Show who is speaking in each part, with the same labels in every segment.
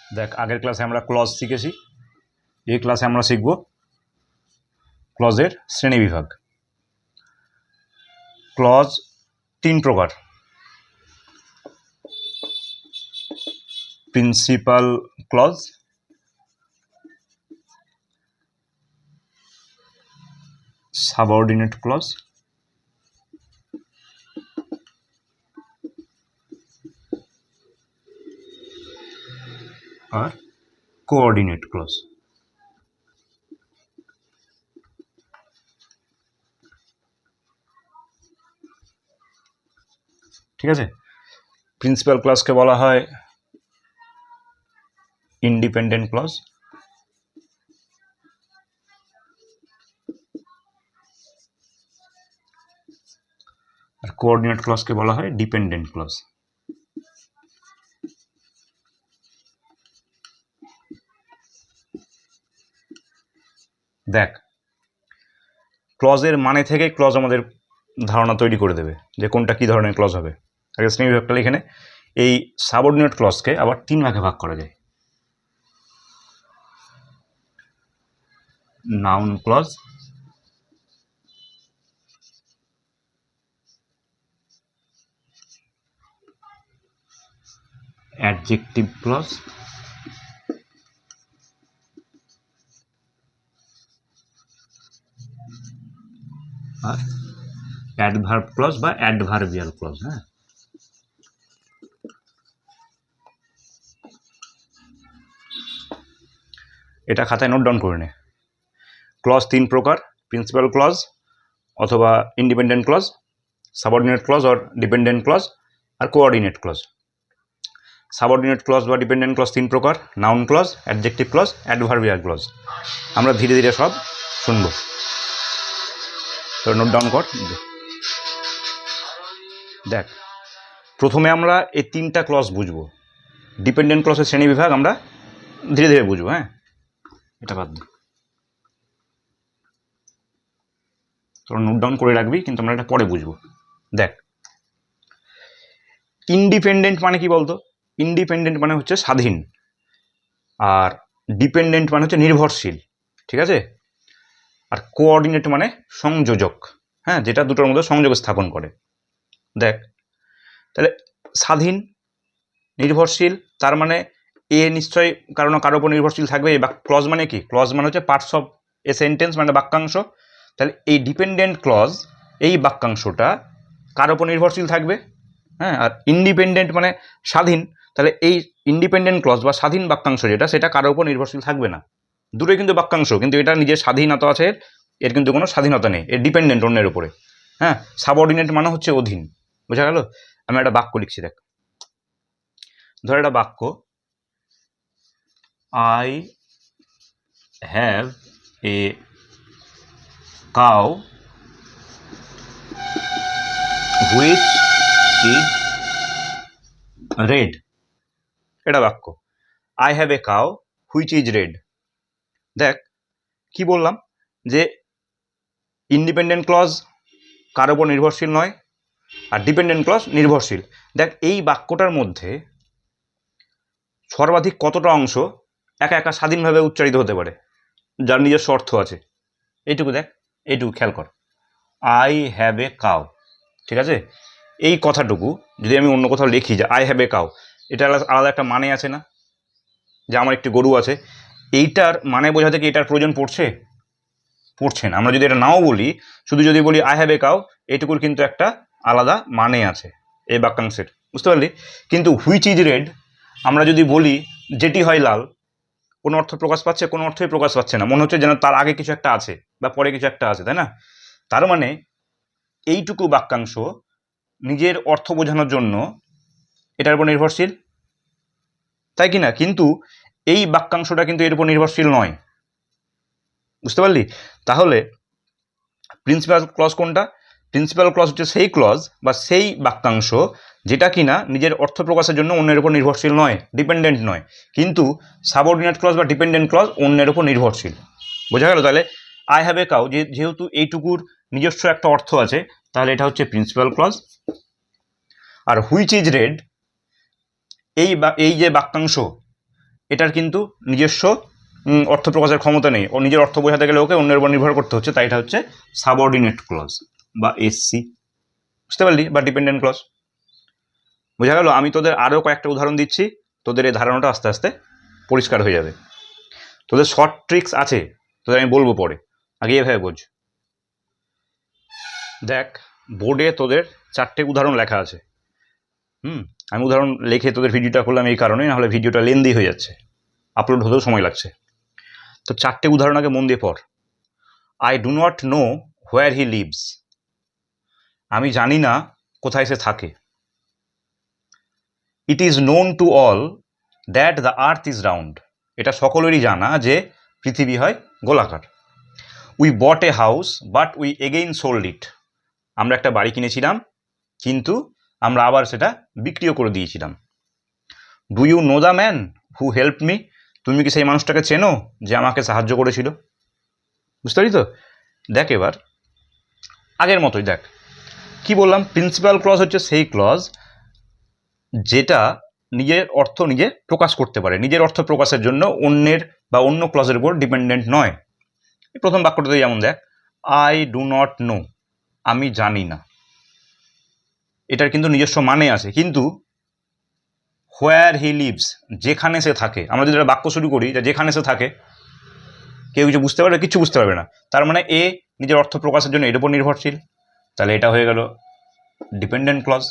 Speaker 1: দেখ, আগের ক্লাসে আমরা ক্লজ শিখেছি, এই ক্লাসে আমরা শিখব ক্লজের শ্রেণীবিভাগ। ক্লজ তিন প্রকার: প্রিন্সিপাল ক্লজ, সাবঅর্ডিনেট ক্লজ আর কোঅর্ডিনেট ক্লজ। ঠিক আছে, প্রিন্সিপাল ক্লজকে বলা হয় ইন্ডিপেন্ডেন্ট ক্লজ, আর কোঅর্ডিনেট ক্লজকে বলা হয় ডিপেন্ডেন্ট ক্লজ। দেখ, ক্লজের মানে থেকে ক্লজ আমাদের ধারণা তৈরি করে দেবে যে কোনটা কি ধরনের ক্লজ হবে। আগে শ্রেণীবিভাগটা এখানে এই সাবঅর্ডিনেট ক্লজকে আবার তিন ভাগে ভাগ করা যায়: নাউন ক্লজ, অ্যাডজেক্টিভ ক্লজ আর অ্যাডভার্ব ক্লজ বা অ্যাডভার্বিয়াল ক্লজ। হ্যাঁ, এটা খাতায় নোট ডাউন করে নে। ক্লজ তিন প্রকার: প্রিন্সিপাল ক্লজ অথবা independent clause, subordinate clause or dependent clause, আর কোঅর্ডিনেট ক্লজ। সাবঅর্ডিনেট ক্লজ বা ডিপেন্ডেন্ট ক্লজ তিন প্রকার: noun clause, adjective clause, adverbial clause. আমরা ধীরে ধীরে সব শুনবো, তো নোট ডাউন কর। দেখ, প্রথমে আমরা এই তিনটা ক্লজ বুঝবো। ডিপেন্ডেন্ট ক্লজের শ্রেণীবিভাগ আমরা ধীরে ধীরে বুঝবো। হ্যাঁ, এটা বাদ দিই, তোরা নোট ডাউন করে রাখবি, কিন্তু আমরা এটা পরে বুঝবো। দেখ, ইন্ডিপেন্ডেন্ট মানে কি বলতো? ইন্ডিপেন্ডেন্ট মানে হচ্ছে স্বাধীন, আর ডিপেন্ডেন্ট মানে হচ্ছে নির্ভরশীল। ঠিক আছে, আর কোঅর্ডিনেট মানে সংযোজক। হ্যাঁ, যেটা দুটোর মধ্যে সংযোগ স্থাপন করে। দেখ, তাহলে স্বাধীন, নির্ভরশীল, তার মানে এ নিশ্চয়ই কারো না কারোর উপর নির্ভরশীল থাকবে। বা ক্লজ মানে কি? ক্লজ মানে হচ্ছে পার্টস অফ এ সেন্টেন্স, মানে বাক্যাংশ। তাহলে এই ডিপেন্ডেন্ট ক্লজ, এই বাক্যাংশটা কার উপর নির্ভরশীল থাকবে? হ্যাঁ, আর ইন্ডিপেন্ডেন্ট মানে স্বাধীন, তাহলে এই ইন্ডিপেন্ডেন্ট ক্লজ বা স্বাধীন বাক্যাংশ যেটা, সেটা কারোর উপর নির্ভরশীল থাকবে না। দুটোই কিন্তু বাক্যাংশ, কিন্তু এটা নিজের স্বাধীনতা আছে, এর কিন্তু কোনো স্বাধীনতা নেই, এর ডিপেন্ডেন্ট অন্যের উপরে। হ্যাঁ, সাবঅর্ডিনেট মানে হচ্ছে অধীন। বোঝা গেল? আমি একটা বাক্য লিখছি, দেখ। ধর একটা বাক্য, I have a cow which is red. এটা বাক্য, I have a cow which is red. দেখ, কি বললাম যে ইন্ডিপেন্ডেন্ট ক্লজ কার উপর নির্ভরশীল নয়, আর ডিপেন্ডেন্ট ক্লজ নির্ভরশীল। দেখ, এই বাক্যটার মধ্যে সর্বাধিক কতটা অংশ একা একা স্বাধীনভাবে উচ্চারিত হতে পারে, যার নিজস্ব অর্থ আছে? এইটুকু দেখ, এইটুকু খেয়াল কর। আই হ্যাভ এ কাউ, ঠিক আছে? এই কথাটুকু যদি আমি অন্য কোথাও লিখি যে আই হ্যাভ এ কাউ, এটা আলাদা একটা মানে আছে না, যে আমার একটি গরু আছে। এইটার মানে বোঝাতে কি এটার প্রয়োজন পড়ছে? পড়ছে না। আমরা যদি এটা নাও বলি, শুধু যদি বলি আই হ্যাভ এ কাউ, এইটুকুর কিন্তু একটা আলাদা মানে আছে এই বাক্যাংশের, বুঝতে পারলি? কিন্তু হুইচ ইজ রেড, আমরা যদি বলি যেটি হয় লাল, কোনো অর্থ প্রকাশ পাচ্ছে? কোনো অর্থই প্রকাশ পাচ্ছে না। মনে হচ্ছে যেন তার আগে কিছু একটা আছে বা পরে কিছু একটা আছে, তাই না? তার মানে এইটুকু বাক্যাংশ নিজের অর্থ বোঝানোর জন্য এটার উপর নির্ভরশীল, তাই কি না? কিন্তু এই বাক্যাংশটা কিন্তু এর উপর নির্ভরশীল নয়, বুঝতে পারলি? তাহলে প্রিন্সিপাল ক্লজ কোনটা? প্রিন্সিপাল ক্লজ হচ্ছে সেই ক্লজ বা সেই বাক্যাংশ যেটা কিনা নিজের অর্থ প্রকাশের জন্য অন্যের উপর নির্ভরশীল নয়, ডিপেন্ডেন্ট নয়। কিন্তু সাবঅর্ডিনেট ক্লজ বা ডিপেন্ডেন্ট ক্লজ অন্যের উপর নির্ভরশীল। বোঝা গেল? তাহলে আই হ্যাভ এ কাউ, যেহেতু এইটুকুর নিজস্ব একটা অর্থ আছে, তাহলে এটা হচ্ছে প্রিন্সিপাল ক্লজ। আর হুইচ ইজ রেড, এই যে বাক্যাংশ, এটার কিন্তু নিজস্ব অর্থ প্রকাশের ক্ষমতা নেই, ও নিজের অর্থ বোঝাতে গেলে ওকে অন্যের উপর নির্ভর করতে হচ্ছে, তাই এটা হচ্ছে সাবঅর্ডিনেট ক্লজ বা এসসি, বুঝতে পারলি, বা ডিপেন্ডেন্ট ক্লজ। বোঝা গেল? আমি তোদের আরও কয়েকটা উদাহরণ দিচ্ছি, তোদের এই ধারণাটা আস্তে আস্তে পরিষ্কার হয়ে যাবে। তোদের শর্ট ট্রিক্স আছে, তোদের আমি বলবো পরে, আগে এভাবে বোঝ। দেখ, বোর্ডে তোদের 4টে উদাহরণ লেখা আছে। আমি উদাহরণ লিখে তোদের ভিডিওটা করলাম এই কারণে, নাহলে ভিডিওটা লেন্দি হয়ে যাচ্ছে, আপলোড হতেও সময় লাগছে। তো 4টে উদাহরণ আগে মন দিয়ে পড়। I do not know where he lives, আমি জানি না কোথায় সে থাকে। ইট is known to all that the earth is round, এটা সকলেরই জানা যে পৃথিবী হয় গোলাকার। We bought a house but we again sold ইট, আমরা একটা বাড়ি কিনেছিলাম কিন্তু আমরা আবার সেটা বিক্রিও করে দিয়েছিলাম। Do you know the man who help me, তুমি কি সেই মানুষটাকে চেনো যে আমাকে সাহায্য করেছিল? বুঝতে পারি তো? দেখ এবার আগের মতোই দেখ কি বললাম, প্রিন্সিপাল ক্লজ হচ্ছে সেই ক্লজ যেটা নিজের অর্থ নিজে প্রকাশ করতে পারে, নিজের অর্থ প্রকাশের জন্য অন্যের বা অন্য ক্লজের উপর ডিপেন্ডেন্ট নয়। প্রথম বাক্যটাতে যেমন দেখ, আই ডু নট নো, আমি জানি না, এটার কিন্তু নিজস্ব মানে আছে। কিন্তু হোয়ার হি লিভস, যেখানে সে থাকে, আমরা যদি একটা বাক্য শুরু করি যেখানে সে থাকে, কেউ কিছু বুঝতে পারবে? কিছু বুঝতে পারবে না। তার মানে এ নিজের অর্থ প্রকাশের জন্য এর উপর নির্ভরশীল, তাহলে এটা হয়ে গেল ডিপেন্ডেন্ট ক্লজ।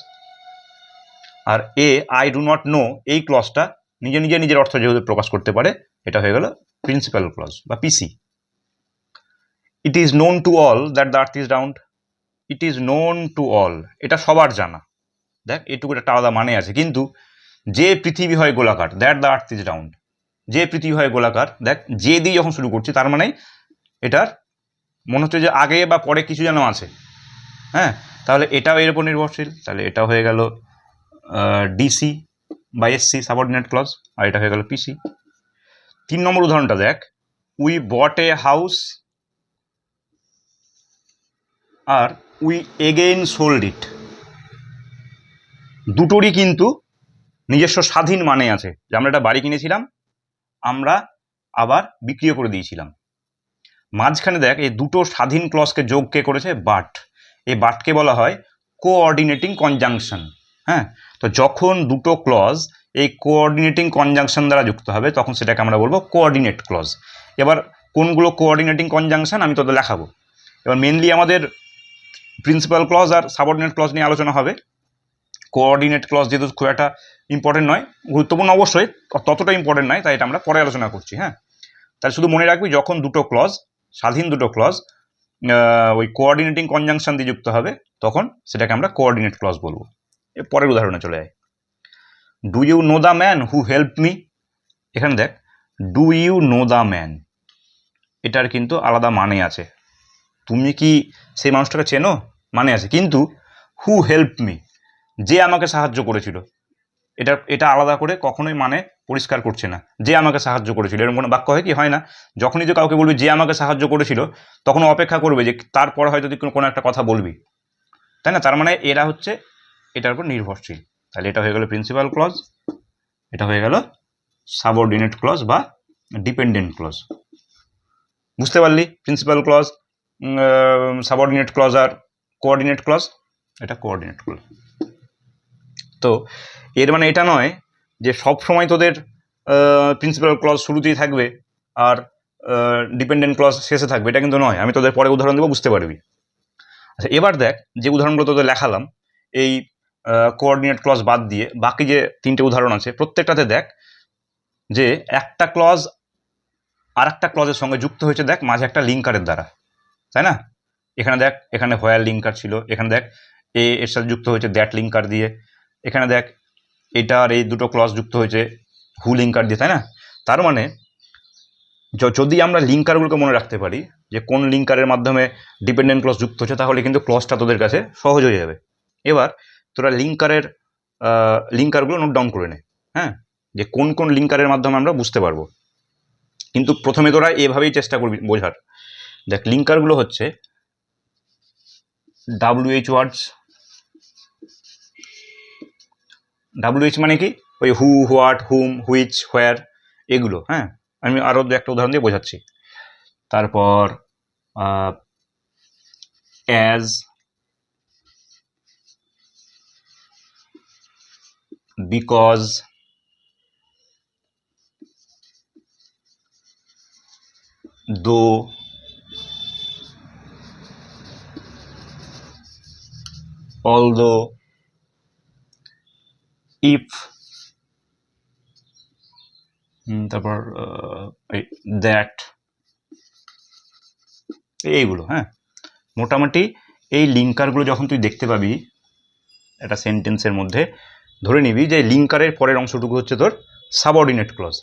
Speaker 1: আর এ আই ডু নট নো, এই ক্লজটা নিজের অর্থ যেহেতু প্রকাশ করতে পারে, এটা হয়ে গেল প্রিন্সিপাল ক্লজ বা PC. It is known to all that the earth is round, it is known to all, এটা সবার জানা। দেখ এটুকু একটা আলাদা মানে আছে। কিন্তু যে পৃথিবী হয় গোলাকার, that the earth is round, যে পৃথিবী হয় গোলাকার, দেখ যে দিয়ে যখন শুরু করছি তার মানে এটার মনে হচ্ছে যে আগে বা পরে কিছু যেন আছে। হ্যাঁ, তাহলে এটাও এর উপর নির্ভরশীল, তাহলে এটা হয়ে গেল ডিসি বা এসসি, সাবঅর্ডিনেট ক্লজ, আর এটা হয়ে গেল পিসি। 3 নম্বর উদাহরণটা দেখ, উই বট এ হাউস আর উই এগেইন সোল্ড ইট, দুটোরই কিন্তু নিজস্ব স্বাধীন মানে আছে, যে আমরা একটা বাড়ি কিনেছিলাম, আমরা আবার বিক্রিও করে দিয়েছিলাম। মাঝখানে দেখ এই দুটো স্বাধীন ক্লজকে যোগ কে করেছে? বাট। এই বাটকে বলা হয় কোঅর্ডিনেটিং কনজাংশন। হ্যাঁ, তো যখন দুটো ক্লজ এই কোঅর্ডিনেটিং কনজাংশন দ্বারা যুক্ত হবে তখন সেটাকে আমরা বলবো কোঅর্ডিনেট ক্লজ। এবার কোনগুলো কোঅর্ডিনেটিং কনজাংশন আমি তোদের দেখাবো। এবার মেনলি আমাদের প্রিন্সিপাল ক্লজ আর সাবঅর্ডিনেট ক্লজ নিয়ে আলোচনা হবে। কোঅর্ডিনেট ক্লজ যেহেতু খুব একটা ইম্পর্টেন্ট নয়, গুরুত্বপূর্ণ অবশ্যই, ততটা ইম্পর্টেন্ট নয়, তাই এটা আমরা পরে আলোচনা করছি। হ্যাঁ, তাহলে শুধু মনে রাখবি যখন দুটো ক্লজ, স্বাধীন দুটো ক্লজ ওই কোঅর্ডিনেটিং কনজাংশন দিয়ে যুক্ত হবে তখন সেটাকে আমরা কোঅর্ডিনেট ক্লজ বলবো। এর পরের উদাহরণে চলে যায়, do you know the man who help me, এখানে দেখ do you know the man, এটার কিন্তু আলাদা মানে আছে। তুমি কি সেই মানুষটাকে চেনো, মানে আছে। কিন্তু হু হেল্প মি, যে আমাকে সাহায্য করেছিল, এটা আলাদা করে কখনোই মানে পরিষ্কার করছে না। যে আমাকে সাহায্য করেছিল, এরকম কোনো বাক্য হয় কি? হয় না। যখনই তুই কাউকে বলবি যে আমাকে সাহায্য করেছিল, তখন অপেক্ষা করবে যে তারপর হয়তো তুই কোনো একটা কথা বলবি, তাই না? তার মানে এরা হচ্ছে এটার উপর নির্ভরশীল। তাহলে এটা হয়ে গেল প্রিন্সিপাল ক্লজ, এটা হয়ে গেল সাবঅর্ডিনেট ক্লজ বা ডিপেন্ডেন্ট ক্লজ। বুঝতে পারলি? প্রিন্সিপাল ক্লজ, সাবঅর্ডিনেট ক্লজ আর কোঅর্ডিনেট ক্লজ, এটা কোঅর্ডিনেট ক্লজ। তো এর মানে এটা নয় যে সব সময় তোদের প্রিন্সিপাল ক্লজ শুরুতেই থাকবে আর ডিপেন্ডেন্ট ক্লজ শেষে থাকবে, এটা কিন্তু নয়। আমি তোদের পরে উদাহরণ দেবো, বুঝতে পারবি। আচ্ছা, এবার দেখ যে উদাহরণগুলো তোদের লেখালাম এই কোঅর্ডিনেট ক্লজ বাদ দিয়ে, বাকি যে 3টে উদাহরণ আছে প্রত্যেকটাতে দেখ যে একটা ক্লজ আর একটা ক্লজের সঙ্গে যুক্ত হয়েছে, দেখ মাঝে একটা লিঙ্কারের দ্বারা, তাই না? এখানে দেখ, এখানে হোয়ার লিঙ্কার ছিল, এখানে দেখ এর সাথে যুক্ত হয়েছে দ্যাট লিঙ্কার দিয়ে, এখানে দেখ এটা আর এই দুটো ক্লজ যুক্ত হয়েছে হু লিঙ্কার দিয়ে, তাই না? তার মানে যদি আমরা লিঙ্কারগুলোকে মনে রাখতে পারি যে কোন লিঙ্কারের মাধ্যমে ডিপেন্ডেন্ট ক্লজ যুক্ত হচ্ছে, তাহলে কিন্তু ক্লজটা তোদের কাছে সহজ হয়ে যাবে। এবার তোরা লিঙ্কারগুলো নোট ডাউন করে নে, হ্যাঁ, যে কোন কোন লিঙ্কারের মাধ্যমে আমরা বুঝতে পারবো। কিন্তু প্রথমে তোরা এভাবেই চেষ্টা করবি বোঝার। দেখ লিঙ্কারগুলো হচ্ছে WH ওয়ার্ডস। WH মানে কি? ওই হু, হোয়াট, হুম, হুইচ, হোয়ার, এগুলো। হ্যাঁ, আমি আরও একটা উদাহরণ দিয়ে বোঝাচ্ছি। তারপর অ্যাজ, বিকজ, দো, অলদো, ইফ, তারপর দ্যাট, এইগুলো। হ্যাঁ, মোটামুটি এই লিঙ্কারগুলো যখন তুই দেখতে পাবি একটা সেন্টেন্সের মধ্যে, ধরে নিবি যে লিঙ্কারের পরের অংশটুকু হচ্ছে তোর সাবঅর্ডিনেট ক্লজ।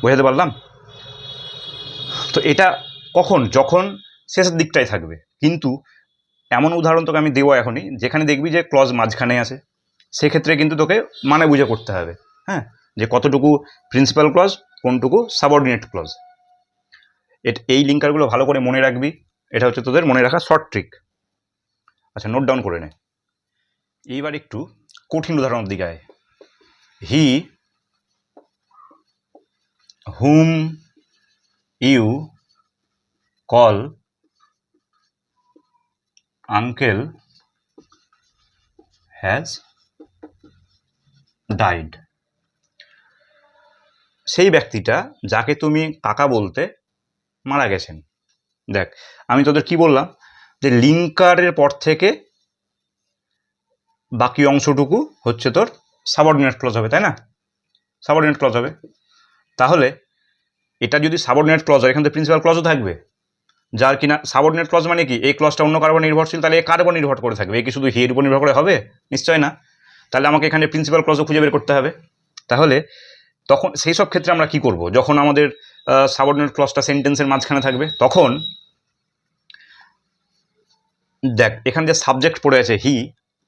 Speaker 1: বোঝাতে পারলাম? তো এটা কখন? যখন শেষের দিকটাই থাকবে। কিন্তু এমন উদাহরণ তোকে আমি দেবো এখনই, যেখানে দেখবি যে ক্লজ মাঝখানে আছে, সেক্ষেত্রে কিন্তু তোকে মানে বুঝে করতে হবে। হ্যাঁ, যে কতটুকু প্রিন্সিপাল ক্লজ, কোনটুকু সাবঅর্ডিনেট ক্লজ। এই লিঙ্কারগুলো ভালো করে মনে রাখবি। এটা হচ্ছে তোদের মনে রাখা শর্ট ট্রিক। আচ্ছা, নোট ডাউন করে নে। এইবার একটু কঠিন উদাহরণের দিকে আয়। He whom you call uncle has died. সেই ব্যক্তিটা যাকে তুমি কাকা বলতে মারা গেছেন। দেখ, আমি তোদের কি বললাম যে লিঙ্কারের পর থেকে বাকি অংশটুকু হচ্ছে তোর সাবঅর্ডিনেট ক্লজ হবে, তাই না? সাবঅর্ডিনেট ক্লজ হবে। তাহলে এটা যদি সাবঅর্ডিনেট ক্লজ হয়, এখান থেকে প্রিন্সিপাল ক্লজও থাকবে, যার কিনা সাবঅর্ডিনেট ক্লজ মানে কি, এই ক্লজটা অন্য কার উপর নির্ভরশীল, তাহলে এ কার উপর নির্ভর করে থাকবে? এ কি শুধু হি এর উপর নির্ভর করে হবে? নিশ্চয় না। তাহলে আমাকে এখানে প্রিন্সিপাল ক্লজও খুঁজে বের করতে হবে। তাহলে তখন সেই সব ক্ষেত্রে আমরা কি করব? যখন আমাদের সাবঅর্ডিনেট ক্লজটা সেন্টেন্সের মাঝখানে থাকবে, তখন দেখ এখানে যে সাবজেক্ট পড়ে আছে হি,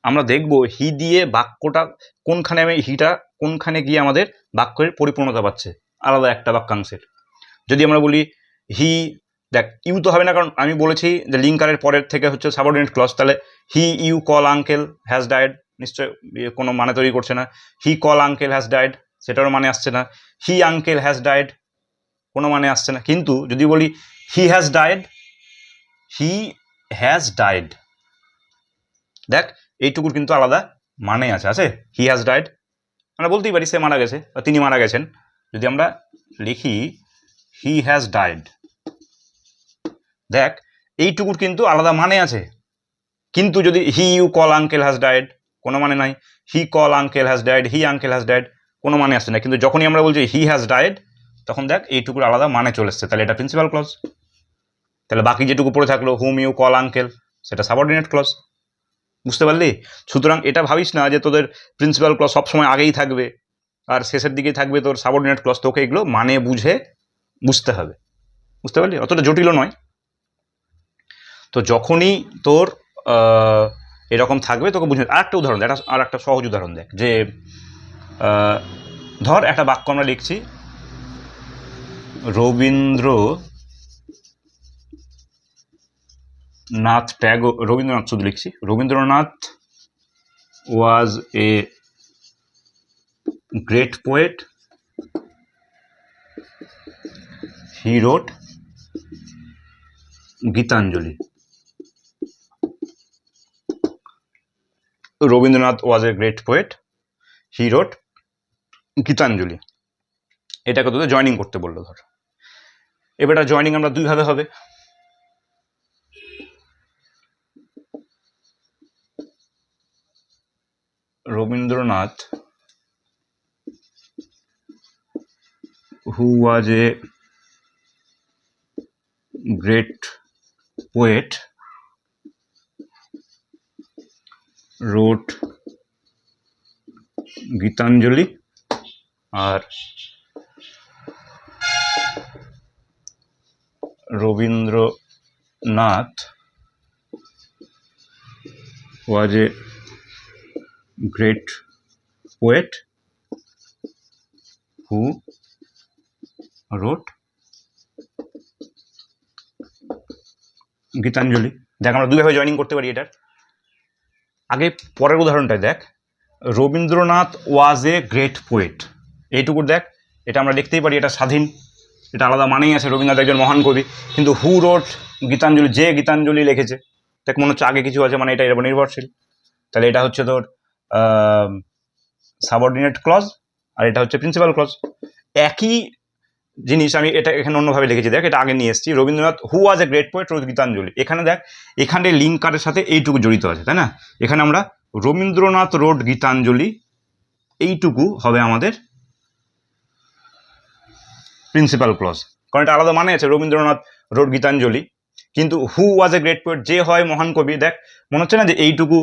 Speaker 1: আমরা দেখব হি দিয়ে বাক্যটা কোনখানে, হিটা কোনখানে গিয়ে আমাদের বাক্যের পরিপূর্ণতা পাচ্ছে আলাদা একটা বাক্যাংশের। যদি আমরা বলি হি, দেখ ইউ তো হবে না, কারণ আমি বলেছি যে লিঙ্কারের পরের থেকে হচ্ছে সাবঅর্ডিনেট ক্লজ। তাহলে he you call uncle has died, নিশ্চয় কোনো মানে তৈরি করছে না। He call uncle has died, সেটারও মানে আসছে না। হি আঙ্কেল হ্যাজ ডাইড, কোনো মানে আসছে না। কিন্তু যদি বলি he has died, he has died, দেখ এইটুকুর কিন্তু আলাদা মানে আছে। হি হ্যাজ ডাইড আমরা বলতেই পারি সে মারা গেছে বা তিনি মারা গেছেন। যদি আমরা লিখি হি হ্যাজ ডাইড, দেখ এইটুকুর কিন্তু আলাদা মানে আছে। কিন্তু যদি he you call uncle has died, কোনো মানে নাই। He call uncle has died, he uncle has died, কোনো মানে আসছে না। কিন্তু যখনই আমরা বলছি হি হ্যাজ ডাইড, তখন দেখ এইটুকুর আলাদা মানে চলে এসছে, তাহলে এটা প্রিন্সিপাল ক্লজ। তাহলে বাকি যেটুকু পড়ে থাকলো হুম ইউ কল আঙ্কেল, সেটা সাবঅর্ডিনেট ক্লজ। বুঝতে পারলি? সুতরাং এটা ভাবিস না যে তোদের প্রিন্সিপাল ক্লজ সবসময় আগেই থাকবে আর শেষের দিকেই থাকবে তোর সাবঅর্ডিনেট ক্লজ। তোকে এগুলো মানে বুঝে বুঝতে হবে। বুঝতে পারলি? অতটা জটিলও নয়। তো যখনই তোর এরকম থাকবে তোকে বুঝে। আর একটা উদাহরণ দেখ, আর একটা সহজ উদাহরণ দেখ, যে ধর একটা বাক্য আমরা লিখছি, রবীন্দ্রনাথ ট্যাগোর, রবীন্দ্রনাথ শুধু লিখছি, Rabindranath was a great poet, he wrote Gitanjali. Rabindranath was a great poet, he wrote Gitanjali. এটাকে তোদের জয়নিং করতে বললো। ধর এবার জয়নিং আমরা দুইভাবে হবে। Rabindranath who was a great poet wrote Gitanjali. R Rabindranath was a great poet who wrote Gitanjali. দেখ আমরা দুইভাবে জয়নিং করতে পারি এটার। আগে পরের উদাহরণটায় দেখ, Rabindranath was a great poet, এইটুকু দেখ এটা আমরা দেখতেই পারি এটা স্বাধীন, এটা আলাদা মানেই আছে, রবীন্দ্রনাথ একজন মহান কবি। কিন্তু হু রোট গীতাঞ্জলি, যে গীতাঞ্জলি লিখেছে, দেখ মনে হচ্ছে আগে কিছু আছে, মানে এটা এর উপর নির্ভরশীল। তাহলে এটা হচ্ছে তোর সাবঅর্ডিনেট ক্লজ, আর এটা হচ্ছে প্রিন্সিপাল ক্লজ। একই জিনিস আমি এটা এখানে অন্যভাবে লিখেছি, দেখ এটা আগে নিয়ে এসেছি। রবীন্দ্রনাথ হু ওয়াজ এ গ্রেট পোয়েট রোজ গীতাঞ্জলি, এখানে দেখ এখানে লিঙ্কারের সাথে এইটুকু জড়িত আছে, তাই না? এখানে আমরা রবীন্দ্রনাথ রোড গীতাঞ্জলি, এইটুকু হবে আমাদের প্রিন্সিপাল ক্লজ, কারণ এটা আলাদা মানে আছে, রবীন্দ্রনাথ রোড গীতাঞ্জলি। কিন্তু হু ওয়াজ এ গ্রেট পোয়েট, যে হয় মহান কবি, দেখ মনে হচ্ছে না যে এইটুকু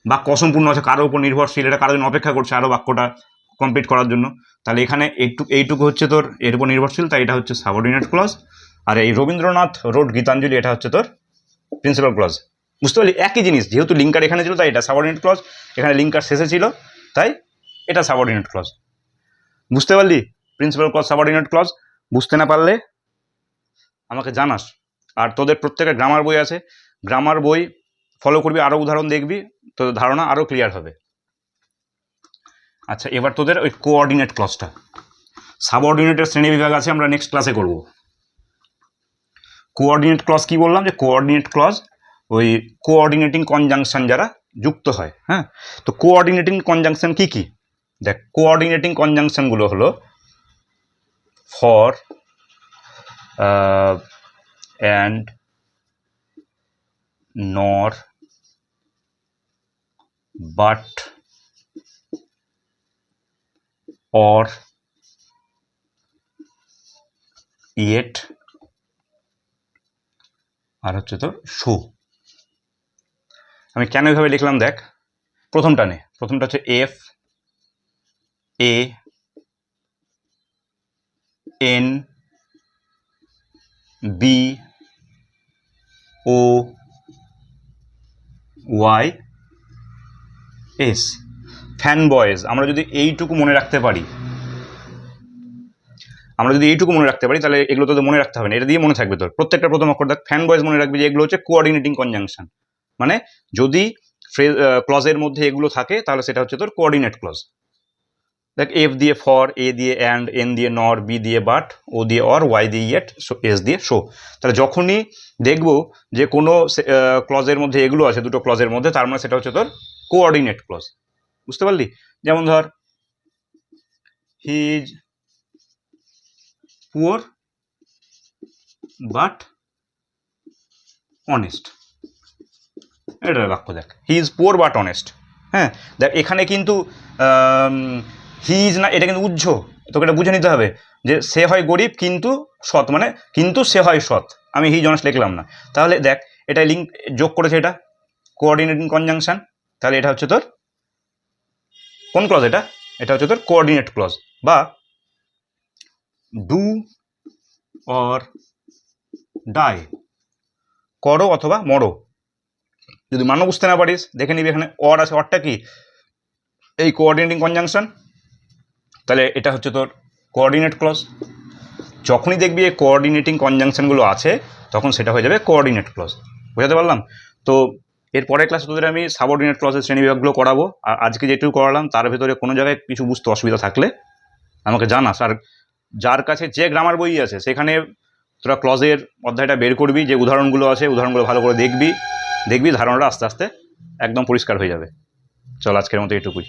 Speaker 1: বাক্য অসম্পূর্ণ আছে, কারোর উপর নির্ভরশীল, এটা কারোর জন্য অপেক্ষা করছে আরও বাক্যটা কমপ্লিট করার জন্য। তাহলে এখানে এইটুকু হচ্ছে তোর এর উপর নির্ভরশীল, তাই এটা হচ্ছে সাবঅর্ডিনেট ক্লজ। আর এই রবীন্দ্রনাথ রোড গীতাঞ্জলি এটা হচ্ছে তোর প্রিন্সিপাল ক্লজ। বুঝতে পারলি? একই জিনিস, যেহেতু লিঙ্কার এখানে ছিল তাই এটা সাবঅর্ডিনেট ক্লজ, এখানে লিঙ্কার শেষে ছিল তাই এটা সাবঅর্ডিনেট ক্লজ। বুঝতে পারলি? Principal clause, subordinate clause. বুঝতে না পারলে আমাকে জানাস। আর তোদের প্রত্যেকের গ্রামার বই আছে, গ্রামার বই ফলো করবি, আরও উদাহরণ দেখবি, তোদের ধারণা আরও ক্লিয়ার হবে। আচ্ছা, এবার তোদের ওই কোঅর্ডিনেট ক্লজটা, সাবঅর্ডিনেটের শ্রেণী বিভাগ আছে, আমরা নেক্সট ক্লাসে করব। কোঅর্ডিনেট ক্লজ কি বললাম, যে কোঅর্ডিনেট ক্লজ ওই কোঅর্ডিনেটিং কনজাংশন যারা যুক্ত হয়। হ্যাঁ, তো কোঅর্ডিনেটিং কনজাংশন কি কি? দেখ, কোঅর্ডিনেটিং কনজাংশনগুলো হলো ফর অ্যান্ড, নর, বাট, অর, ইয়েট, আর হচ্ছে তো শো। আমি কেন এইভাবে লিখলাম দেখ, প্রথমটা হচ্ছে F A N B O Y S, fan boys. আমরা যদি এইটুকু মনে রাখতে পারি, তাহলে এগুলো তো মনে রাখতে হবে না, এটা দিয়ে মনে থাকবে তোর প্রত্যেকটা প্রথম অক্ষর। দেখ, ফ্যান বয়েজ মনে রাখবি যে এগুলো হচ্ছে কোঅর্ডিনেটিং কনজাংশন, মানে যদি ক্লজের মধ্যে এগুলো থাকে তাহলে সেটা হচ্ছে তোর কোঅর্ডিনেট ক্লজ। দেখ, এফ দিয়ে ফর, এ দিয়ে অ্যান্ড, এন দিয়ে নর, বি দিয়ে বাট, ও দিয়ে অর, ওয়াই দিয়ে ইয়েট, এস দিয়ে শো। তাহলে যখনই দেখবো যে কোনো ক্লজের মধ্যে এগুলো আছে, দুটো ক্লজের মধ্যে, তার মানে সেটা হচ্ছে তোর কোঅর্ডিনেট ক্লজ। বুঝতে পারলি? যেমন ধর, he is poor but honest, এটার বাক্য দেখ, he is poor but honest. হ্যাঁ, দেখ এখানে কিন্তু হি ইজ না, এটা কিন্তু উজ্জ, তোকে এটা বুঝে নিতে হবে যে সে হয় গরিব কিন্তু সৎ, মানে কিন্তু সে হয় সৎ। আমি হি ইজ অনেস্ট লিখলাম না, তাহলে দেখ এটা লিঙ্ক যোগ করেছে, এটা কোঅর্ডিনেটিং কনজাংশন। তাহলে এটা হচ্ছে তোর কোন ক্লজ? এটা হচ্ছে তোর কোঅর্ডিনেট ক্লজ। বা ডু অর ডাই, করো অথবা মরো। যদি মানো বুঝতে না পারিস, দেখে নিবি এখানে অর আছে, অরটা কি? এই কোঅর্ডিনেটিং কনজাংশন, তাহলে এটা হচ্ছে তোর কোঅর্ডিনেট ক্লজ। যখনই দেখবি এই কোঅর্ডিনেটিং কনজাংশনগুলো আছে তখন সেটা হয়ে যাবে কোঅর্ডিনেট ক্লজ। বুঝাতে পারলাম? তো এর পরের ক্লাসে তোদের আমি সাবঅর্ডিনেট ক্লজের শ্রেণীবিভাগগুলো করাবো। আর আজকে যেটুকু করালাম তার ভেতরে কোনো জায়গায় কিছু বুঝতে অসুবিধা থাকলে আমাকে জানাস। আর যার কাছে যে গ্রামার বই আছে সেখানে তোরা ক্লজের অধ্যায়টা বের করবি, যে উদাহরণগুলো আছে উদাহরণগুলো ভালো করে দেখবি, ধারণাটা আস্তে আস্তে একদম পরিষ্কার হয়ে যাবে। চল, আজকের মতো এটুকুই।